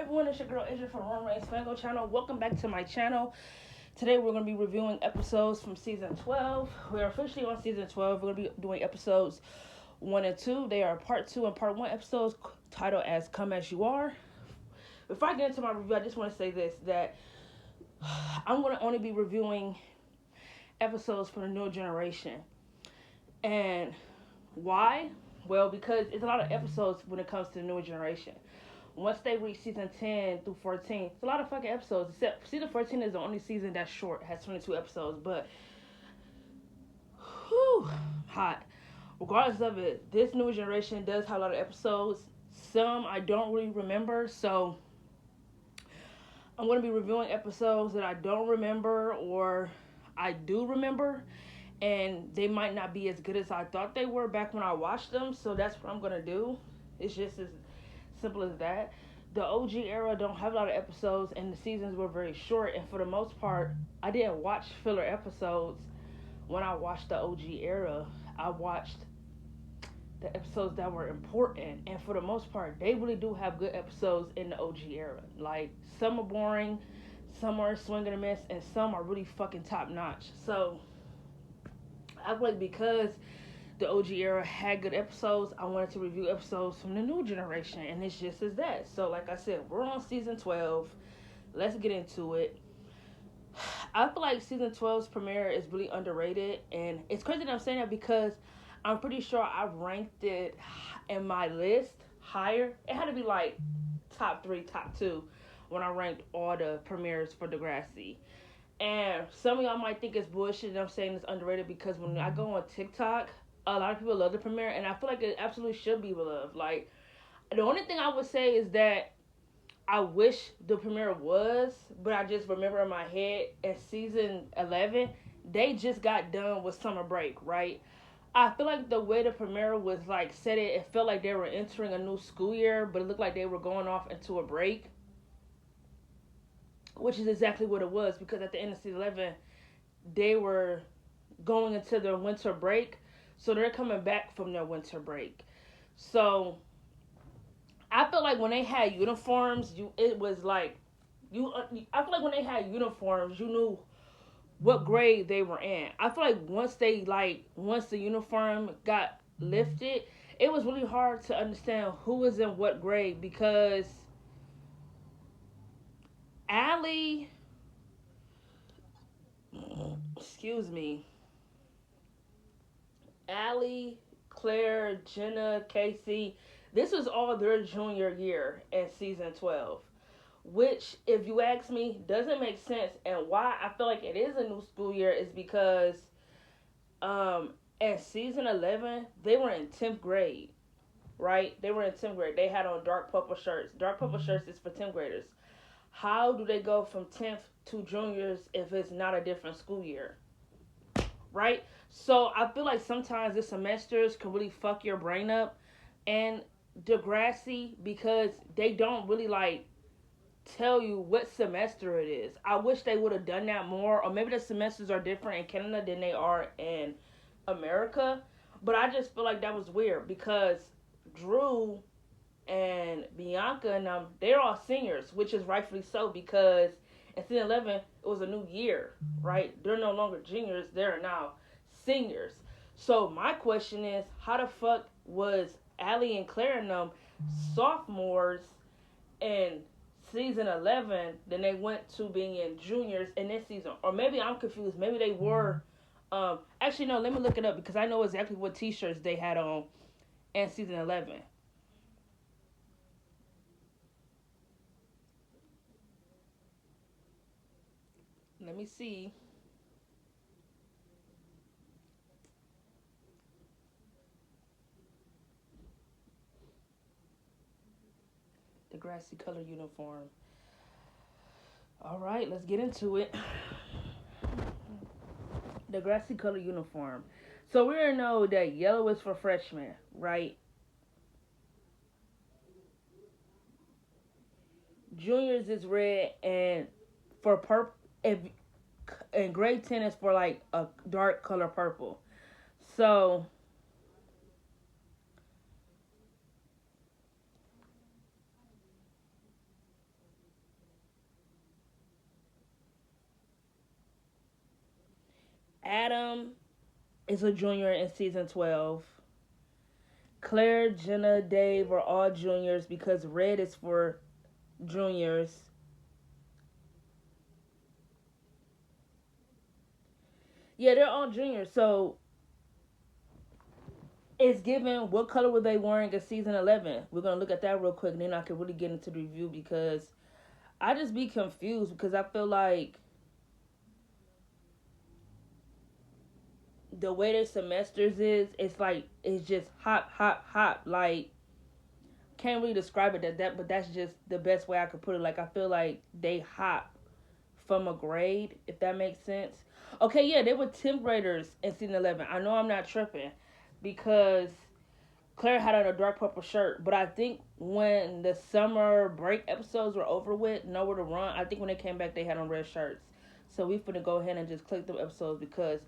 everyone, it's your girl Asia from Run Race Fango channel. Welcome back to my channel. Today we're going to be reviewing episodes from season 12. We're officially on season 12. We're going to be doing episodes 1 and 2. They are part 2 and part 1 episodes titled as Come As You Are. Before I get into my review, I just want to say this, that I'm going to only be reviewing episodes from the new generation. And why? Well, because it's a lot of episodes when it comes to the new generation. Once they reach season 10 through 14, it's a lot of fucking episodes. Except season 14 is the only season that's short, has 22 episodes. But, whew, hot. Regardless of it, this new generation does have a lot of episodes. Some I don't really remember, so I'm going to be reviewing episodes that I don't remember or I do remember. And they might not be as good as I thought they were back when I watched them. So that's what I'm going to do. It's just as simple as that. The OG era don't have a lot of episodes, and the seasons were very short. And for the most part, I didn't watch filler episodes when I watched the OG era. I watched the episodes that were important, and for the most part, they really do have good episodes in the OG era. Like, some are boring, some are swing and a miss, and some are really fucking top notch. So I feel like because the OG era had good episodes, I wanted to review episodes from the new generation, and it's just as that. So like I said, we're on season 12. Let's get into it. I feel like season 12's premiere is really underrated, and it's crazy that I'm saying that because I'm pretty sure I ranked it in my list higher. It had to be like top 3, top 2 when I ranked all the premieres for Degrassi. And some of y'all might think it's bullshit and I'm saying it's underrated because when I go on TikTok, a lot of people love the premiere, and I feel like it absolutely should be beloved. Like, the only thing I would say is that I wish the premiere was, but I just remember in my head at season 11, they just got done with summer break, right? I feel like the way the premiere was like said it felt like they were entering a new school year, but it looked like they were going off into a break, which is exactly what it was, because at the end of season 11, they were going into their winter break. So they're coming back from their winter break. So I feel like when they had uniforms, it was like I feel like when they had uniforms, you knew what grade they were in. I feel like once the uniform got lifted, it was really hard to understand who was in what grade, because Allie, excuse me, Allie, Claire, Jenna, Casey, this was all their junior year in season 12. Which, if you ask me, doesn't make sense. And why I feel like it is a new school year is because in season 11, they were in 10th grade, right? They were in 10th grade. They had on dark purple shirts. Dark purple shirts is for 10th graders. How do they go from 10th to juniors if it's not a different school year? Right? So I feel like sometimes the semesters can really fuck your brain up. And Degrassi, because they don't really like tell you what semester it is. I wish they would have done that more, or maybe the semesters are different in Canada than they are in America. But I just feel like that was weird because Drew and Bianca and they're all seniors, which is rightfully so, because in season 11 it was a new year, right? They're no longer juniors, they're now seniors. So my question is, how the fuck was Allie and Claire and them sophomores in season 11, then they went to being in juniors in this season? Or maybe I'm confused. Maybe they were actually no, let me look it up because I know exactly what t-shirts they had on in season 11. Let me see. The grassy color uniform. All right, let's get into it. The grassy color uniform. So we already know that yellow is for freshmen, right? Juniors is red, and for purple, and grade 10 is for like a dark color purple. So Adam is a junior in season 12. Claire, Jenna, Dave are all juniors because red is for juniors. Yeah, they're all juniors. So it's given what color were they wearing in season 11. We're going to look at that real quick and then I can really get into the review because I just be confused because I feel like the way their semesters is, it's like it's just hot, hot, hot. Like can't really describe it that, but that's just the best way I could put it. Like I feel like they hop from a grade, if that makes sense. Okay, yeah, they were 10th graders in season 11. I know I'm not tripping because Claire had on a dark purple shirt, but I think when the summer break episodes were over with, Nowhere to Run, I think when they came back they had on red shirts. So we finna go ahead and just click them episodes because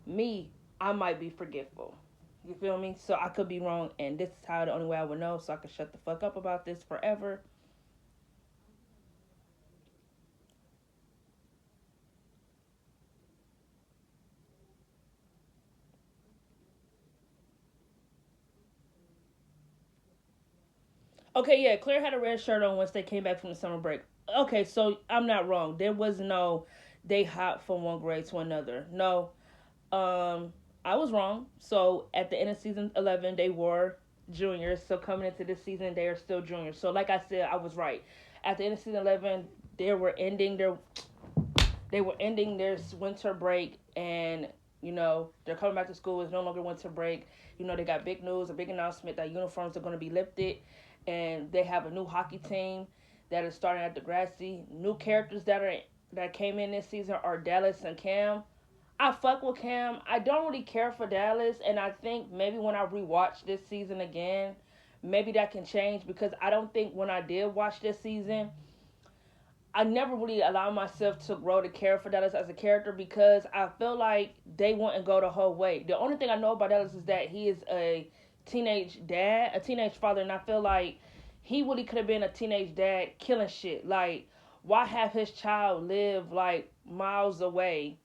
me, I might be forgetful. You feel me? So I could be wrong, and this is how the only way I would know, so I could shut the fuck up about this forever. Okay, yeah, Claire had a red shirt on once they came back from the summer break. Okay, so I'm not wrong. There was no they hopped from one grade to another. No, I was wrong. So at the end of season 11, they were juniors. So coming into this season, they are still juniors. So like I said, I was right. At the end of season 11, they were ending their winter break, and they're coming back to school. It's no longer winter break. They got big news, a big announcement that uniforms are going to be lifted, and they have a new hockey team that is starting at Degrassi. New characters that came in this season are Dallas and Cam. I fuck with Cam. I don't really care for Dallas, and I think maybe when I rewatch this season again, maybe that can change because I don't think when I did watch this season, I never really allowed myself to grow to care for Dallas as a character because I feel like they wouldn't go the whole way. The only thing I know about Dallas is that he is a teenage dad, a teenage father, and I feel like he really could have been a teenage dad killing shit. Like, why have his child live like miles away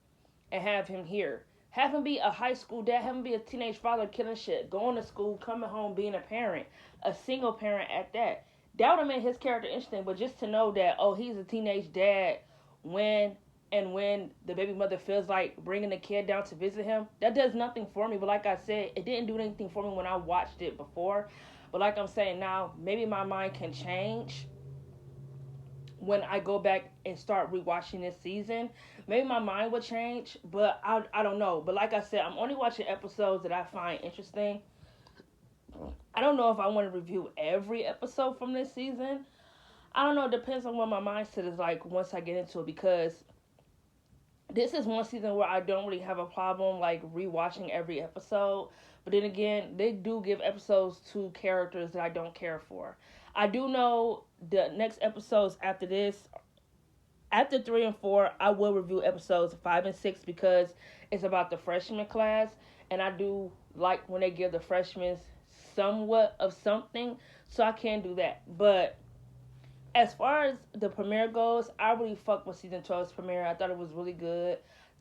and have him here? Have him be a high school dad, have him be a teenage father killing shit, going to school, coming home, being a parent, a single parent at that. That would have made his character interesting, but just to know that, oh, he's a teenage dad when when the baby mother feels like bringing the kid down to visit him, that does nothing for me. But like I said, it didn't do anything for me when I watched it before. But like I'm saying now, maybe my mind can change when I go back and start rewatching this season. Maybe my mind will change, but I don't know. But like I said, I'm only watching episodes that I find interesting. I don't know if I want to review every episode from this season. I don't know. It depends on what my mindset is like once I get into it because this is one season where I don't really have a problem like rewatching every episode. But then again, they do give episodes to characters that I don't care for. I do know the next episodes after this, after 3 and 4, I will review episodes 5 and 6 because it's about the freshman class, and I do like when they give the freshmen somewhat of something, so I can do that. But as far as the premiere goes, I really fucked with season 12's premiere. I thought it was really good.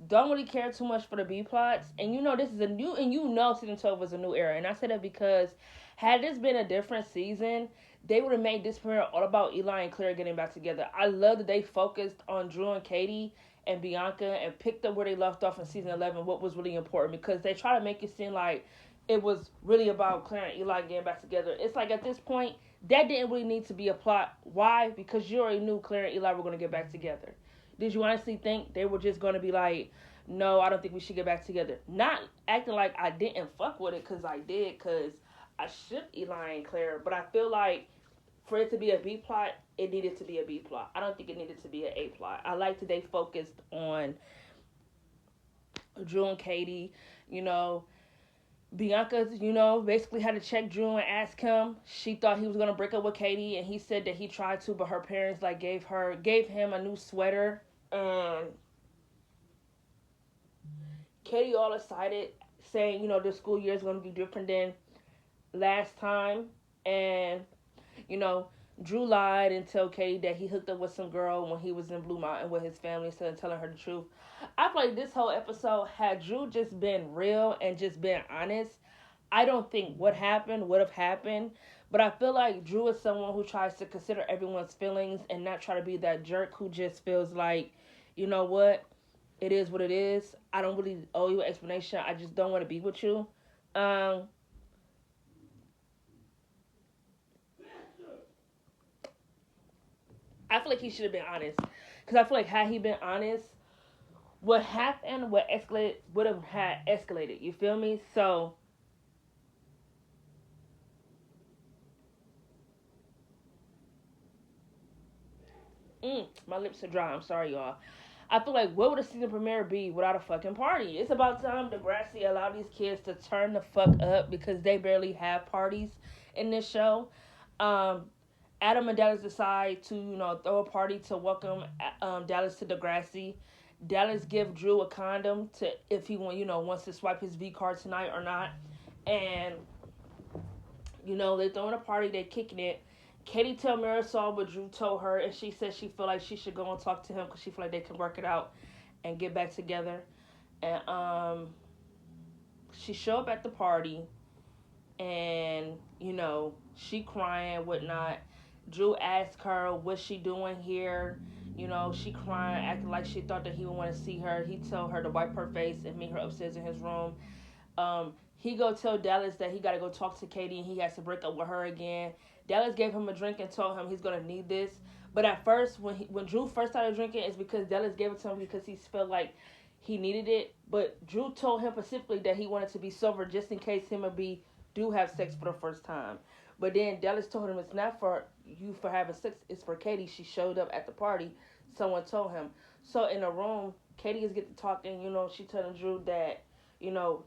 Don't really care too much for the B plots, and this is a new, and season 12 was a new era, and I say that because had this been a different season, they would have made this premiere all about Eli and Claire getting back together. I love that they focused on Drew and Katie and Bianca and picked up where they left off in season 11, what was really important, because they try to make it seem like it was really about Claire and Eli getting back together. It's like at this point, that didn't really need to be a plot. Why? Because you already knew Claire and Eli were going to get back together. Did you honestly think they were just going to be like, no, I don't think we should get back together? Not acting like I didn't fuck with it, because I did, because I shipped Eli and Claire, but I feel like for it to be a B plot, it needed to be a B plot. I don't think it needed to be an A plot. I liked that they focused on Drew and Katie, you know, Bianca, basically had to check Drew and ask him. She thought he was gonna break up with Katie, and he said that he tried to, but her parents like gave him a new sweater, and Katie all excited, saying, this school year is gonna be different than last time, and you know, Drew lied and told Katie that he hooked up with some girl when he was in Blue Mountain with his family instead of telling her the truth. I feel like this whole episode, had Drew just been real and just been honest, I don't think what happened would have happened. But I feel like Drew is someone who tries to consider everyone's feelings and not try to be that jerk who just feels like, you know what, it is what it is. I don't really owe you an explanation. I just don't want to be with you. Um, I feel like he should have been honest, because I feel like had he been honest, what happened, what escalated, would have had escalated. You feel me? So, my lips are dry. I'm sorry, y'all. I feel like what would a season premiere be without a fucking party? It's about time Degrassi allowed these kids to turn the fuck up because they barely have parties in this show. Um, Adam and Dallas decide to, throw a party to welcome Dallas to Degrassi. Dallas give Drew a condom to if he wants to swipe his V card tonight or not. And they throwing a party, they kicking it. Katie tell Marisol what Drew told her, and she said she feel like she should go and talk to him because she feel like they can work it out and get back together. And she show up at the party, and she crying, whatnot. Drew asked her what she doing here. She crying, acting like she thought that he would want to see her. He told her to wipe her face and meet her upstairs in his room. He go tell Dallas that he got to go talk to Katie and he has to break up with her again. Dallas gave him a drink and told him he's gonna need this. But at first, when Drew first started drinking, it's because Dallas gave it to him because he felt like he needed it. But Drew told him specifically that he wanted to be sober just in case him and B do have sex for the first time. But then Dallas told him it's not for you for having sex, it's for Katie. She showed up at the party. Someone told him. So in the room, Katie is getting to talking. She telling Drew that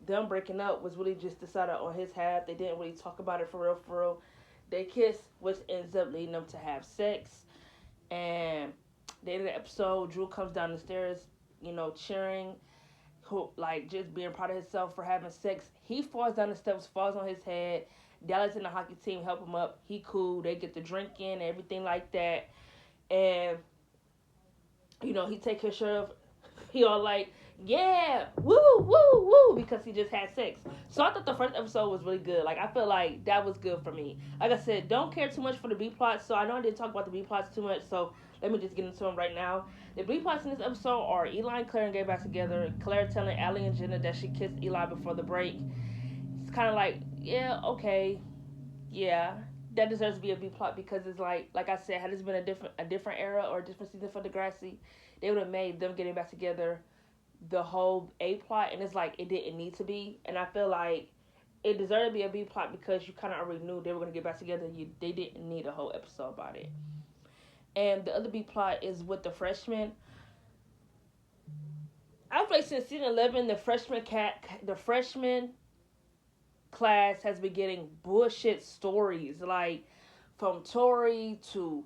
them breaking up was really just decided on his half. They didn't really talk about it for real, for real. They kiss, which ends up leading them to have sex. And the end of the episode, Drew comes down the stairs, cheering, like just being proud of himself for having sex. He falls down the steps, falls on his head. Dallas and the hockey team help him up. He cool. They get the drink in, everything like that. And he take his shirt off. He all like, yeah, woo, woo, woo, because he just had sex. So I thought the first episode was really good. Like, I feel like that was good for me. Like I said, don't care too much for the B plots. So I know I didn't talk about the B plots too much. So let me just get into them right now. The B plots in this episode are Eli and Claire and get back together. Claire telling Allie and Jenna that she kissed Eli before the break. It's kind of like, yeah, okay, yeah, that deserves to be a B plot because it's like I said, had this been a different era or a different season for Degrassi, they would have made them getting back together the whole A plot, and it's like it didn't need to be. And I feel like it deserved to be a B plot because you kind of already knew they were gonna get back together. They didn't need a whole episode about it. And the other B plot is with the freshmen. I feel like since season 11, the freshman class has been getting bullshit stories, like from Tori to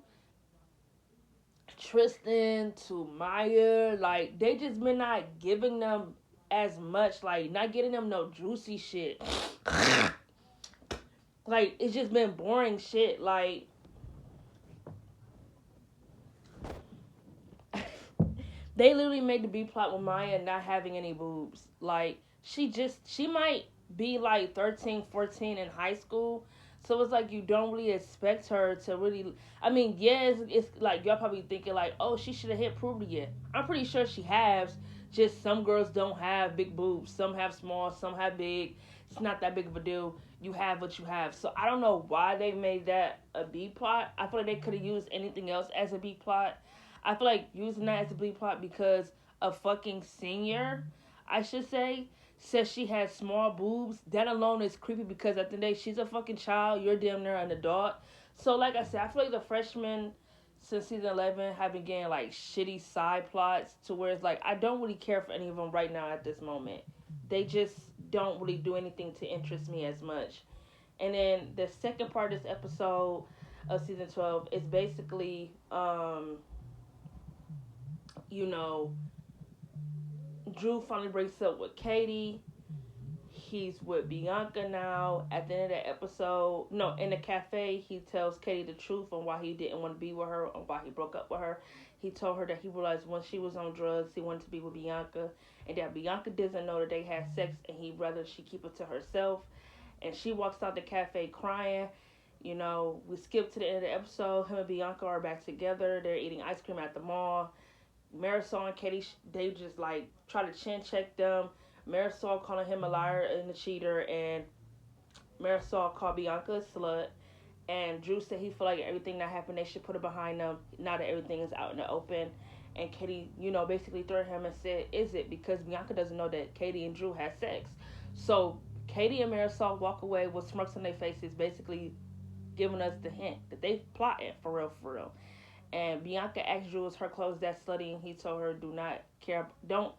Tristan to Maya. Like, they just been not giving them as much, like not getting them no juicy shit. Like, it's just been boring shit. Like, they literally made the B plot with Maya not having any boobs. Like, she might be like 13, 14 in high school. So it's like you don't really expect her to really. I mean, yeah, it's like y'all probably thinking like, oh, she should have hit puberty yet. I'm pretty sure she has. Just some girls don't have big boobs. Some have small. Some have big. It's not that big of a deal. You have what you have. So I don't know why they made that a B plot. I feel like they could have used anything else as a B plot. I feel like using that as a B plot because a fucking senior, I should say, says she has small boobs. That alone is creepy because at the end of the day, she's a fucking child. You're damn near an adult. So like I said, I feel like the freshmen since season 11 have been getting like shitty side plots to where it's like I don't really care for any of them right now at this moment. They just don't really do anything to interest me as much. And then the second part of this episode of season 12 is basically you know, Drew finally breaks up with Katie. he's with Bianca now. At the end of the episode, no, in the cafe, he tells Katie the truth on why he didn't want to be with her, on why he broke up with her. He told her that he realized when she was on drugs, he wanted to be with Bianca, and that Bianca doesn't know that they had sex, and he'd rather she keep it to herself. And she walks out the cafe crying. You know, we skip to the end of the episode. Him and Bianca are back together. They're eating ice cream at the mall. Marisol and Katie, they just like try to chin check them. Marisol calling him a liar and a cheater, and Marisol called Bianca a slut. And Drew said he feel like everything that happened, they should put it behind them now that everything is out in the open. And Katie, basically threw him and said, "Is it?" Because Bianca doesn't know that Katie and Drew had sex. So Katie and Marisol walk away with smirks on their faces, basically giving us the hint that they plotting for real, for real. And Bianca asked Drew, "Is her clothes that slutty?" And he told her, "Do not care, don't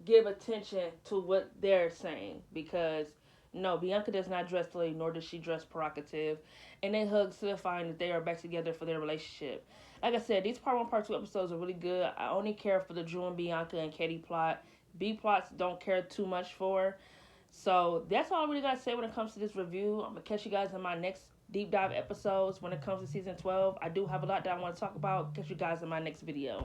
give attention to what they're saying, because no, Bianca does not dress slutty, nor does she dress provocative." And they hug, signifying that they are back together for their relationship. Like I said, these part 1, part 2 episodes are really good. I only care for the Drew and Bianca and Katie plot. B plots don't care too much for. So that's all I really got to say when it comes to this review. I'm going to catch you guys in my next deep dive episodes when it comes to season 12. I do have a lot that I want to talk about. Catch you guys in my next video.